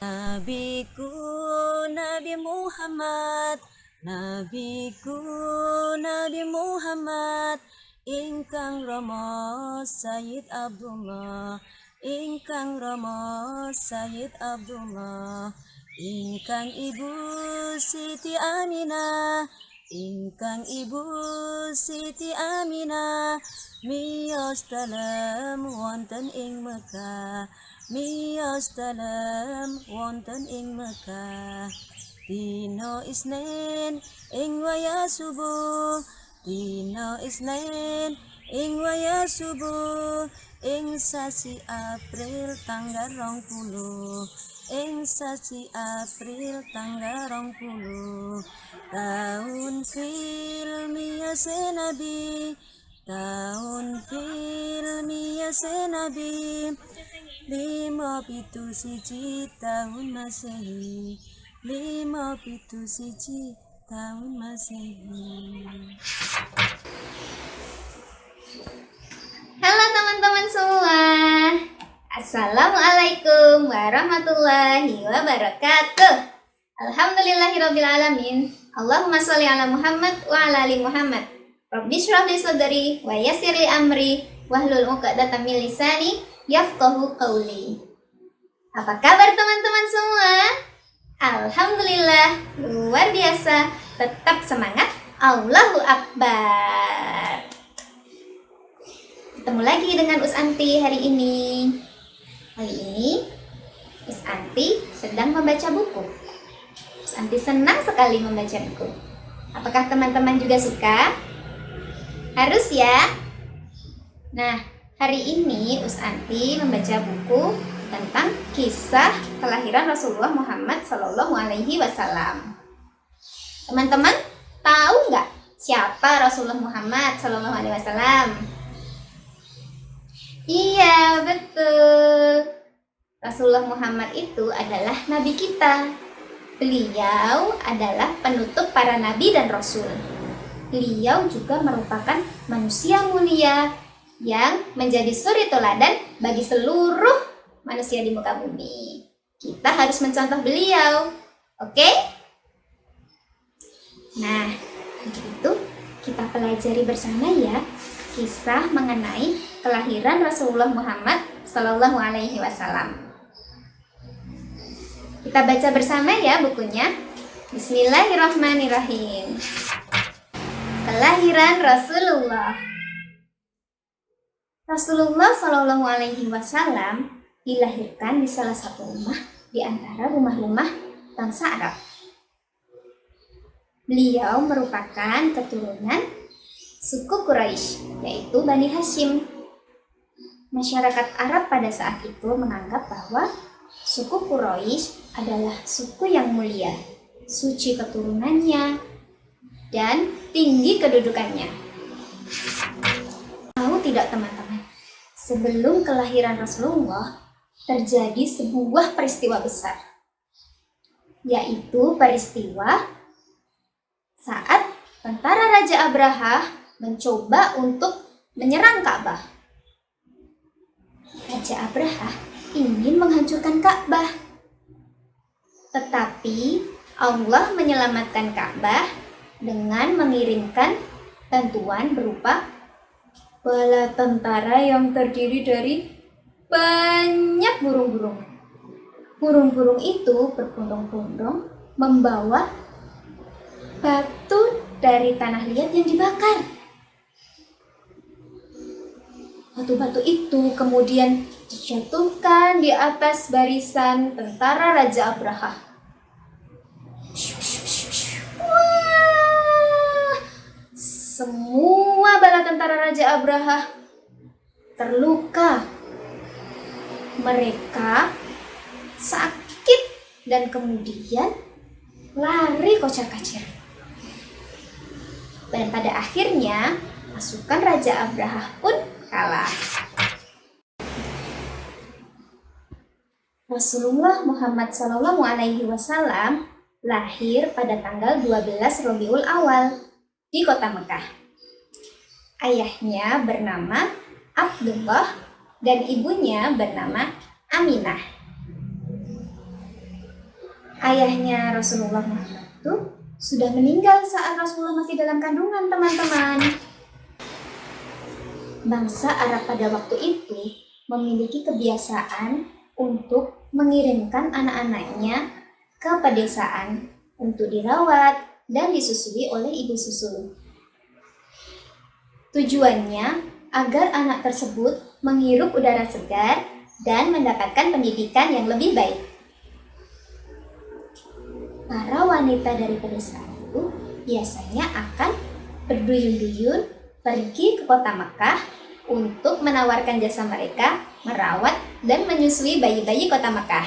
Nabiku Nabi Muhammad, Nabiku Nabi Muhammad, ingkang rama Sayyid Abdullah, ingkang rama Sayyid Abdullah, ingkang ibu Siti Aminah, ingkang ibu Siti Aminah, miyos dalem wonten ing Mekah, miyos dalem wonten ing Mekah. Dina Isnin ing wayah subuh, dina Isnin ing wayah subuh, ing sasi April tanggal 20, ing sasi April tanggal 20, tahun fil miyase Nabi, tahun fil miyase Nabi, 571 tahun Masehi, 571 tahun Masehi. Halo teman-teman semua, Assalamualaikum warahmatullahi wabarakatuh. Alhamdulillahirrabbilalamin. Allahumma sholli ala Muhammad wa ala ali Muhammad. Rabbi shrah li sadri wa yassir li amri wahlul 'uqdatam min lisani yafqahu qawli. Apa kabar teman-teman semua? Alhamdulillah, luar biasa. Tetap semangat. Allahu Akbar. Ketemu lagi dengan Usanti hari ini. Kali ini Usanti sedang membaca buku. Usanti senang sekali membaca buku. Apakah teman-teman juga suka? Harus ya. Nah, hari ini Usanti membaca buku tentang kisah kelahiran Rasulullah Muhammad SAW. Teman-teman tahu nggak siapa Rasulullah Muhammad SAW? Iya, betul. Rasulullah Muhammad itu adalah nabi kita. Beliau adalah penutup para nabi dan rasul. Beliau juga merupakan manusia mulia yang menjadi suri teladan bagi seluruh manusia di muka bumi. Kita harus mencontoh beliau. Oke? Nah, begitu kita pelajari bersama ya kisah mengenai kelahiran Rasulullah Muhammad Sallallahu Alaihi Wasallam. Kita baca bersama ya bukunya. Bismillahirrahmanirrahim. Kelahiran Rasulullah. Rasulullah Sallallahu Alaihi Wasallam dilahirkan di salah satu rumah di antara rumah-rumah bangsa Arab. Beliau merupakan keturunan suku Quraisy, yaitu Bani Hashim. Masyarakat Arab pada saat itu menganggap bahwa suku Quraisy adalah suku yang mulia, suci keturunannya, dan tinggi kedudukannya. Tahu tidak teman-teman, sebelum kelahiran Rasulullah, terjadi sebuah peristiwa besar, yaitu peristiwa saat tentara Raja Abraha mencoba untuk menyerang Ka'bah. Raja Abraha ingin menghancurkan Ka'bah, tetapi Allah menyelamatkan Ka'bah dengan mengirimkan bantuan berupa bala tentara yang terdiri dari banyak burung-burung. Burung-burung itu berpondong-pondong membawa batu dari tanah liat yang dibakar. Batu-batu itu kemudian dijatuhkan di atas barisan tentara Raja Abraha. Wah, semua bala tentara Raja Abraha terluka. Mereka sakit dan kemudian lari kocar-kacir. Dan pada akhirnya pasukan Raja Abraha pun kalah. Rasulullah Muhammad SAW lahir pada tanggal 12 Rabiul Awal di kota Mekah. Ayahnya bernama Abdullah dan ibunya bernama Aminah. Ayahnya Rasulullah Muhammad itu sudah meninggal saat Rasulullah masih dalam kandungan, teman-teman. Bangsa Arab pada waktu itu memiliki kebiasaan untuk mengirimkan anak-anaknya ke pedesaan untuk dirawat dan disusui oleh ibu susu. Tujuannya agar anak tersebut menghirup udara segar dan mendapatkan pendidikan yang lebih baik. Para wanita dari pedesaan itu biasanya akan berduyun-duyun pergi ke kota Mekah untuk menawarkan jasa mereka merawat dan menyusui bayi-bayi kota Mekah.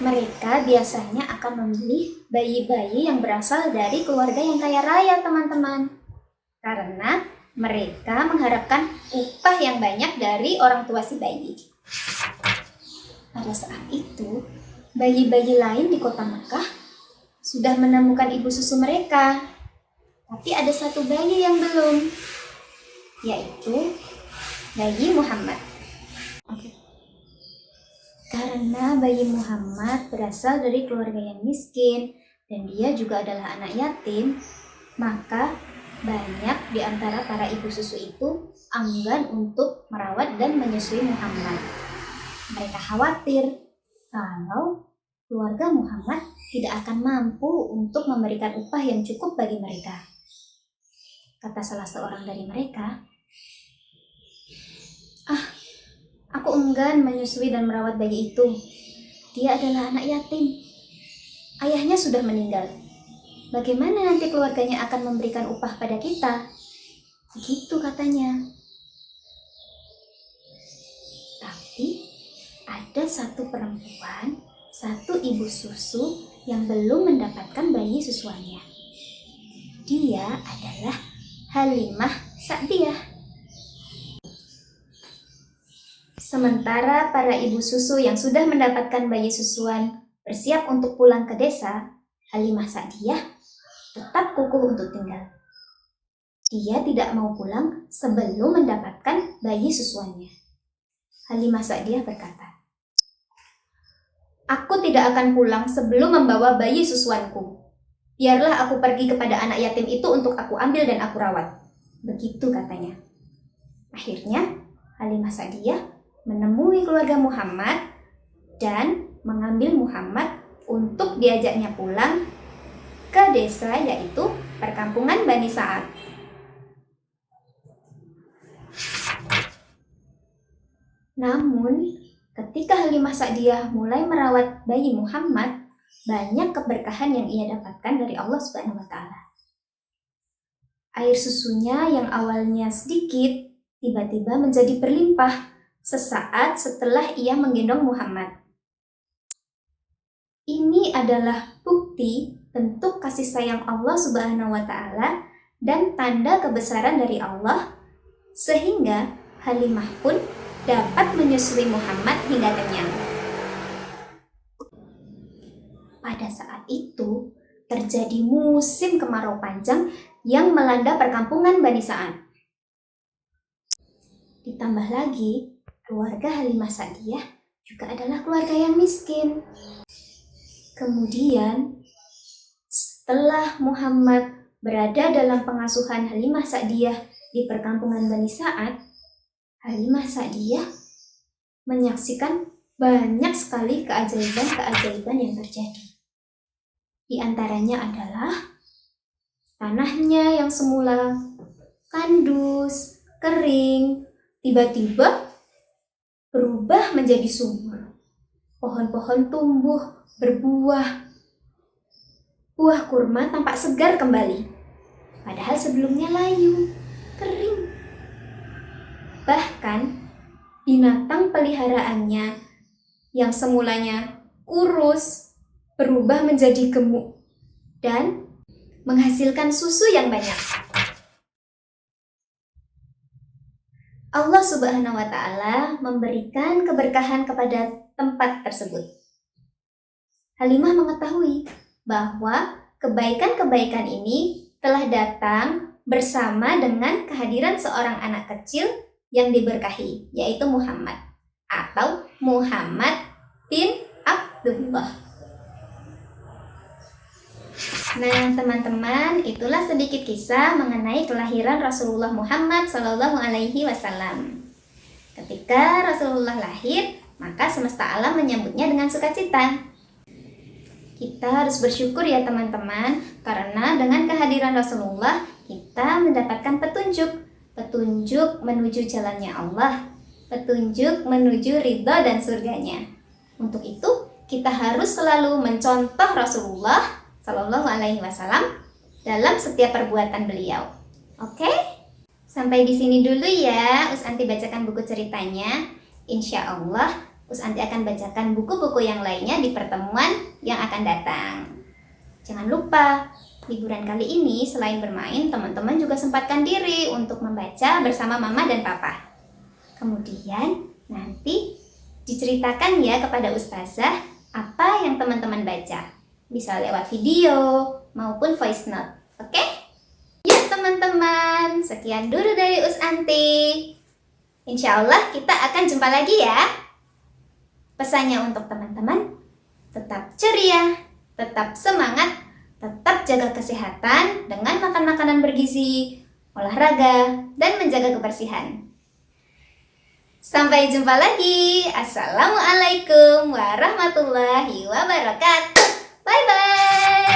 Mereka biasanya akan memilih bayi-bayi yang berasal dari keluarga yang kaya raya, teman-teman. Karena mereka mengharapkan upah yang banyak dari orang tua si bayi. Pada saat itu, bayi-bayi lain di kota Mekah sudah menemukan ibu susu mereka. Tapi ada satu bayi yang belum, yaitu bayi Muhammad. Karena bayi Muhammad berasal dari keluarga yang miskin dan dia juga adalah anak yatim, maka banyak di antara para ibu susu itu enggan untuk merawat dan menyusui Muhammad. Mereka khawatir kalau keluarga Muhammad tidak akan mampu untuk memberikan upah yang cukup bagi mereka. Kata salah seorang dari mereka, aku enggan menyusui dan merawat bayi itu. Dia adalah anak yatim. Ayahnya sudah meninggal. Bagaimana nanti keluarganya akan memberikan upah pada kita? Begitu katanya. Tapi ada satu perempuan, satu ibu susu yang belum mendapatkan bayi susuannya. Dia adalah Halimah Sa'diyah. Sementara para ibu susu yang sudah mendapatkan bayi susuan bersiap untuk pulang ke desa, Halimah Sa'diyah tetap kukuh untuk tinggal. Dia tidak mau pulang sebelum mendapatkan bayi susuannya. Halimah Sa'diyah berkata, "Aku tidak akan pulang sebelum membawa bayi susuanku. Biarlah aku pergi kepada anak yatim itu untuk aku ambil dan aku rawat." Begitu katanya. Akhirnya Halimah Sa'diyah menemui keluarga Muhammad dan mengambil Muhammad untuk diajaknya pulang ke desa, yaitu perkampungan Bani Sa'ad. Namun, ketika Halimah Sa'diyah mulai merawat bayi Muhammad, banyak keberkahan yang ia dapatkan dari Allah Subhanahu wa Ta'ala. Air susunya yang awalnya sedikit tiba-tiba menjadi berlimpah sesaat setelah ia menggendong Muhammad. Ini adalah bukti bentuk kasih sayang Allah Subhanahu wa Ta'ala dan tanda kebesaran dari Allah, sehingga Halimah pun dapat menyusui Muhammad hingga kenyang. Pada saat itu terjadi musim kemarau panjang yang melanda perkampungan Bani Sa'ad. Ditambah lagi, keluarga Halimah Sa'diyah juga adalah keluarga yang miskin. Kemudian, setelah Muhammad berada dalam pengasuhan Halimah Sa'diyah di perkampungan Bani Sa'ad, Halimah Sa'diyah menyaksikan banyak sekali keajaiban-keajaiban yang terjadi. Di antaranya adalah tanahnya yang semula kandus, kering, tiba-tiba berubah menjadi subur. Pohon-pohon tumbuh, berbuah. Buah kurma tampak segar kembali, padahal sebelumnya layu, kering. Bahkan binatang peliharaannya yang semulanya kurus berubah menjadi gemuk dan menghasilkan susu yang banyak. Allah Subhanahu wa Ta'ala memberikan keberkahan kepada tempat tersebut. Halimah mengetahui bahwa kebaikan-kebaikan ini telah datang bersama dengan kehadiran seorang anak kecil yang diberkahi, yaitu Muhammad atau Muhammad bin Abdullah. Abdullah. Nah, teman-teman, itulah sedikit kisah mengenai kelahiran Rasulullah Muhammad Shallallahu Alaihi Wasallam. Ketika Rasulullah lahir, maka semesta alam menyambutnya dengan sukacita. Kita harus bersyukur ya teman-teman, karena dengan kehadiran Rasulullah, kita mendapatkan petunjuk menuju jalannya Allah, petunjuk menuju ridha dan surganya. Untuk itu, kita harus selalu mencontoh Rasulullah Shallallahu Alaihi Wasallam dalam setiap perbuatan beliau. Oke? Sampai di sini dulu ya, Usanti bacakan buku ceritanya. Insya Allah, Usanti akan bacakan buku-buku yang lainnya di pertemuan yang akan datang. Jangan lupa, liburan kali ini selain bermain, teman-teman juga sempatkan diri untuk membaca bersama mama dan papa. Kemudian, nanti diceritakan ya kepada ustazah apa yang teman-teman baca. Bisa lewat video maupun voice note. Oke? Yuk teman-teman, sekian dulu dari Usanti. Insya Allah kita akan jumpa lagi ya. Pesannya untuk teman-teman, tetap ceria, tetap semangat, tetap jaga kesehatan dengan makan makanan bergizi, olahraga, dan menjaga kebersihan. Sampai jumpa lagi. Assalamualaikum warahmatullahi wabarakatuh. Bye-bye.